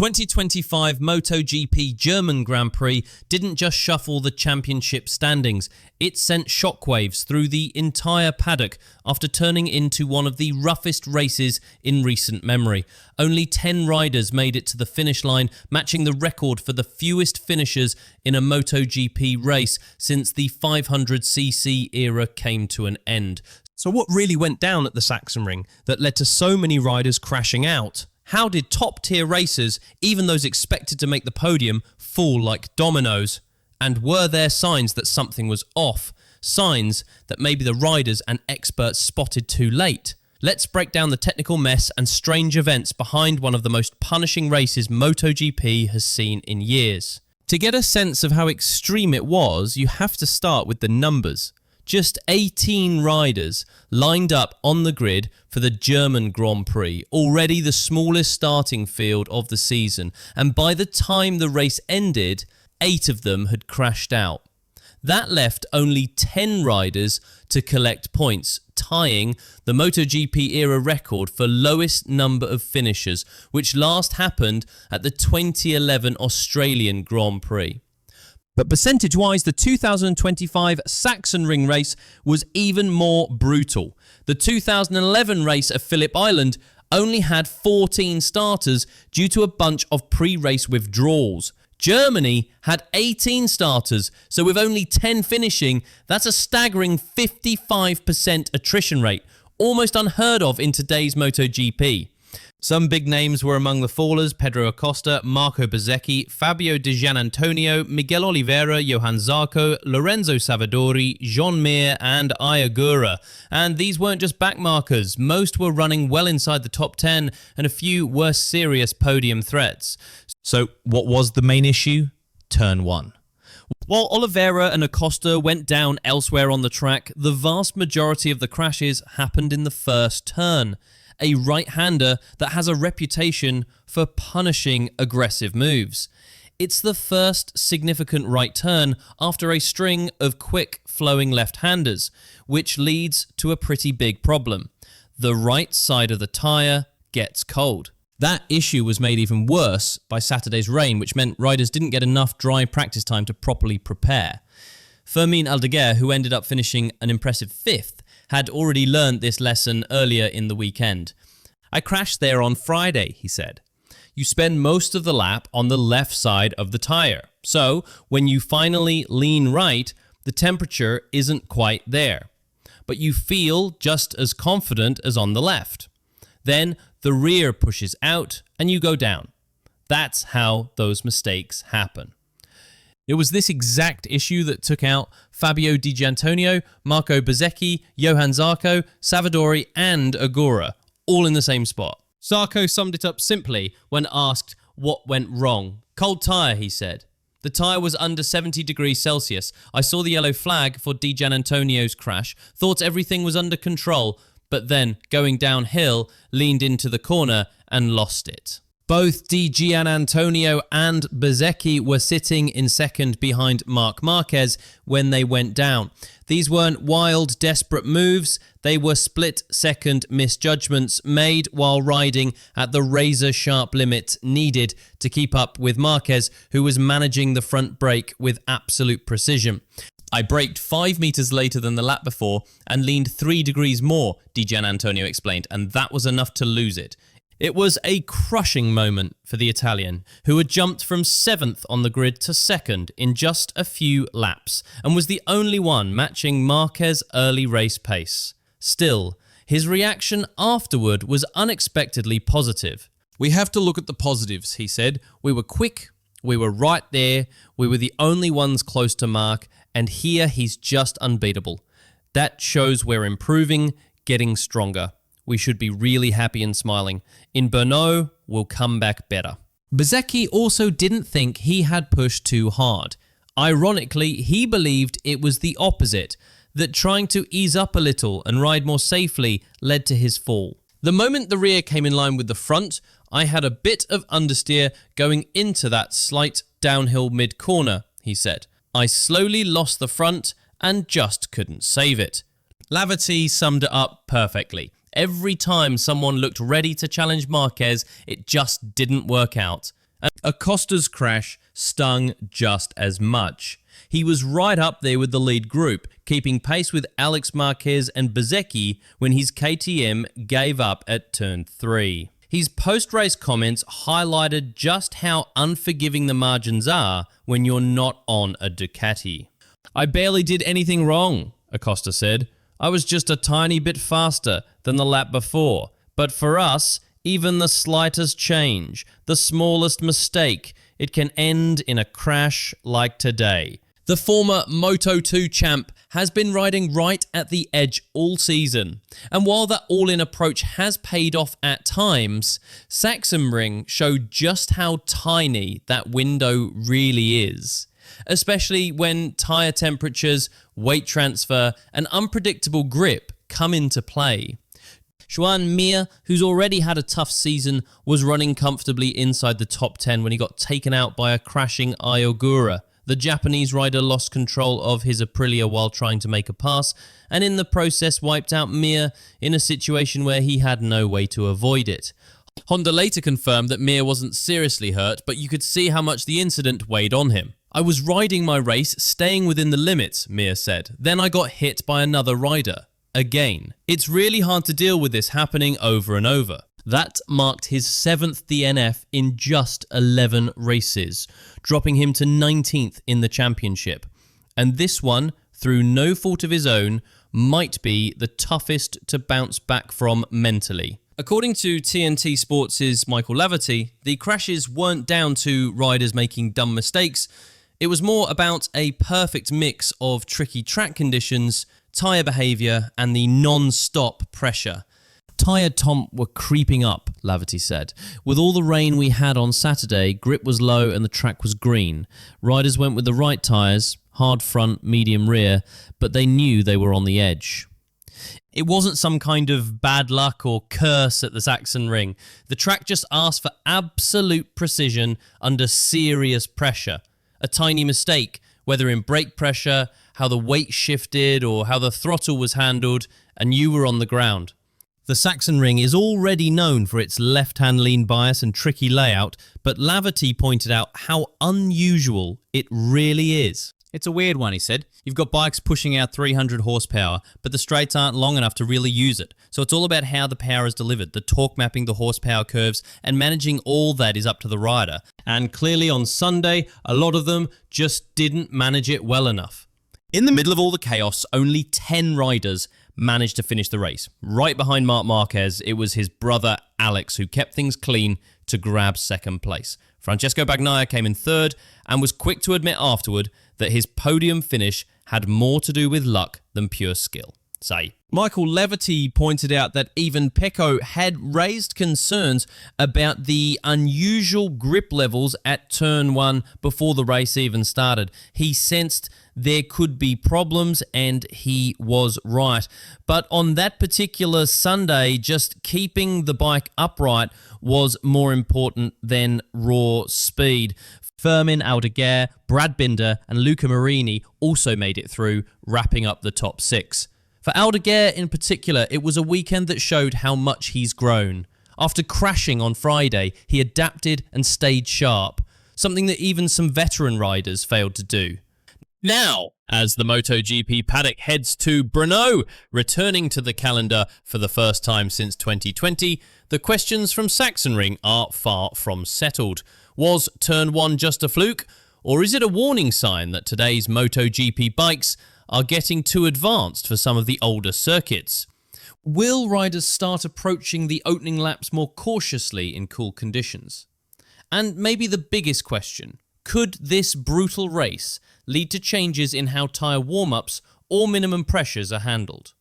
2025 MotoGP German Grand Prix didn't just shuffle the championship standings, it sent shockwaves through the entire paddock after turning into one of the roughest races in recent memory. Only 10 riders made it to the finish line, matching the record for the fewest finishers in a MotoGP race since the 500cc era came to an end. So what really went down at the Sachsenring that led to so many riders crashing out? How did top-tier racers, even those expected to make the podium, fall like dominoes? And were there signs that something was off? Signs that maybe the riders and experts spotted too late? Let's break down the technical mess and strange events behind one of the most punishing races MotoGP has seen in years. To get a sense of how extreme it was, you have to start with the numbers. Just 18 riders lined up on the grid for the German Grand Prix, already the smallest starting field of the season, and by the time the race ended, 8 of them had crashed out. That left only 10 riders to collect points, tying the MotoGP era record for lowest number of finishers, which last happened at the 2011 Australian Grand Prix. But percentage-wise, the 2025 Sachsenring race was even more brutal. The 2011 race at Phillip Island only had 14 starters due to a bunch of pre-race withdrawals. Germany had 18 starters, so with only 10 finishing, that's a staggering 55% attrition rate, almost unheard of in today's MotoGP. Some big names were among the fallers: Pedro Acosta, Marco Bezzecchi, Fabio Di Giannantonio, Miguel Oliveira, Johan Zarco, Lorenzo Savadori, Joan Mir and Ayagura. And these weren't just backmarkers. Most were running well inside the top 10 and a few were serious podium threats. So what was the main issue? Turn 1. While Oliveira and Acosta went down elsewhere on the track, the vast majority of the crashes happened in the first turn. A right-hander that has a reputation for punishing aggressive moves. It's the first significant right turn after a string of quick-flowing left-handers, which leads to a pretty big problem. The right side of the tyre gets cold. That issue was made even worse by Saturday's rain, which meant riders didn't get enough dry practice time to properly prepare. Fermin Aldeguer, who ended up finishing an impressive 5th, had already learned this lesson earlier in the weekend. "I crashed there on Friday," he said. "You spend most of the lap on the left side of the tyre. So, when you finally lean right, the temperature isn't quite there. But you feel just as confident as on the left. Then, the rear pushes out and you go down. That's how those mistakes happen." It was this exact issue that took out Fabio Di Giannantonio, Marco Bezzecchi, Johan Zarco, Savadori and Agura, all in the same spot. Zarco summed it up simply when asked what went wrong. "Cold tyre," he said. "The tyre was under 70 degrees Celsius. I saw the yellow flag for Di Giannantonio's crash, thought everything was under control, but then, going downhill, leaned into the corner and lost it." Both Di Giannantonio and Bezzecchi were sitting in second behind Marc Marquez when they went down. These weren't wild, desperate moves. They were split-second misjudgments made while riding at the razor-sharp limit needed to keep up with Marquez, who was managing the front brake with absolute precision. "I braked 5 meters later than the lap before and leaned 3 degrees more," Di Giannantonio explained, "and that was enough to lose it." It was a crushing moment for the Italian, who had jumped from 7th on the grid to 2nd in just a few laps, and was the only one matching Marquez's early race pace. Still, his reaction afterward was unexpectedly positive. "We have to look at the positives," he said. "We were quick, we were right there, we were the only ones close to Marc, and here he's just unbeatable. That shows we're improving, getting stronger. We should be really happy and smiling. In Brno, we'll come back better." Bezzecchi also didn't think he had pushed too hard. Ironically, he believed it was the opposite, that trying to ease up a little and ride more safely led to his fall. "The moment the rear came in line with the front, I had a bit of understeer going into that slight downhill mid-corner," he said. "I slowly lost the front and just couldn't save it." Lavati summed it up perfectly. Every time someone looked ready to challenge Marquez, it just didn't work out. And Acosta's crash stung just as much. He was right up there with the lead group, keeping pace with Alex Marquez and Bezzecchi when his KTM gave up at turn 3. His post-race comments highlighted just how unforgiving the margins are when you're not on a Ducati. "I barely did anything wrong," Acosta said. "I was just a tiny bit faster than the lap before. But for us, even the slightest change, the smallest mistake, it can end in a crash like today." The former Moto2 champ has been riding right at the edge all season, and while that all-in approach has paid off at times, Sachsenring showed just how tiny that window really is, especially when tyre temperatures, weight transfer, and unpredictable grip come into play. Joan Mir, who's already had a tough season, was running comfortably inside the top 10 when he got taken out by a crashing Ayogura. The Japanese rider lost control of his Aprilia while trying to make a pass, and in the process wiped out Mir in a situation where he had no way to avoid it. Honda later confirmed that Mir wasn't seriously hurt, but you could see how much the incident weighed on him. "I was riding my race, staying within the limits," Mir said. "Then I got hit by another rider. Again. It's really hard to deal with this happening over and over." That marked his 7th DNF in just 11 races, dropping him to 19th in the championship. And this one, through no fault of his own, might be the toughest to bounce back from mentally. According to TNT Sports' Michael Laverty, the crashes weren't down to riders making dumb mistakes. It was more about a perfect mix of tricky track conditions, tyre behaviour, and the non-stop pressure. "Tyre tomp were creeping up," Laverty said. "With all the rain we had on Saturday, grip was low and the track was green. Riders went with the right tyres, hard front, medium rear, but they knew they were on the edge." It wasn't some kind of bad luck or curse at the Sachsenring. The track just asked for absolute precision under serious pressure. A tiny mistake, whether in brake pressure, how the weight shifted, or how the throttle was handled, and you were on the ground. The Sachsenring is already known for its left-hand lean bias and tricky layout, but Laverty pointed out how unusual it really is. "It's a weird one," he said. "You've got bikes pushing out 300 horsepower, but the straights aren't long enough to really use it. So it's all about how the power is delivered, the torque mapping, the horsepower curves, and managing all that is up to the rider. And clearly on Sunday, a lot of them just didn't manage it well enough." In the middle of all the chaos, only 10 riders managed to finish the race. Right behind Marc Marquez, it was his brother Alex who kept things clean to grab second place. Francesco Bagnaia came in third and was quick to admit afterward that his podium finish had more to do with luck than pure skill. Say. Michael Laverty pointed out that even Pecco had raised concerns about the unusual grip levels at turn 1 before the race even started. He sensed there could be problems, and he was right. But on that particular Sunday, just keeping the bike upright was more important than raw speed. Firmin Aldeguer, Brad Binder, and Luca Marini also made it through, wrapping up the top 6. For Aldeguer in particular, it was a weekend that showed how much he's grown. After crashing on Friday, he adapted and stayed sharp, something that even some veteran riders failed to do. Now, as the MotoGP paddock heads to Brno, returning to the calendar for the first time since 2020, the questions from Sachsenring are far from settled. Was turn 1 just a fluke, or is it a warning sign that today's MotoGP bikes are getting too advanced for some of the older circuits? Will riders start approaching the opening laps more cautiously in cool conditions? And maybe the biggest question, could this brutal race lead to changes in how tyre warm-ups or minimum pressures are handled?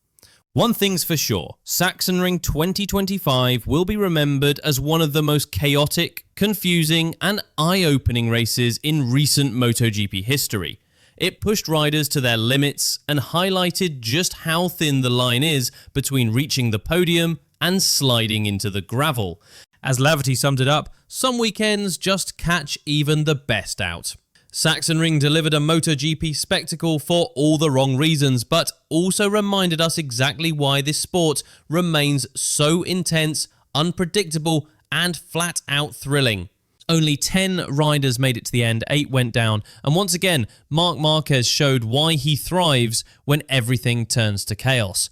One thing's for sure, Sachsenring 2025 will be remembered as one of the most chaotic, confusing and eye-opening races in recent MotoGP history. It pushed riders to their limits and highlighted just how thin the line is between reaching the podium and sliding into the gravel. As Laverty summed it up, some weekends just catch even the best out. Sachsenring delivered a MotoGP spectacle for all the wrong reasons, but also reminded us exactly why this sport remains so intense, unpredictable, and flat out thrilling. Only 10 riders made it to the end, 8 went down, and once again, Marc Marquez showed why he thrives when everything turns to chaos.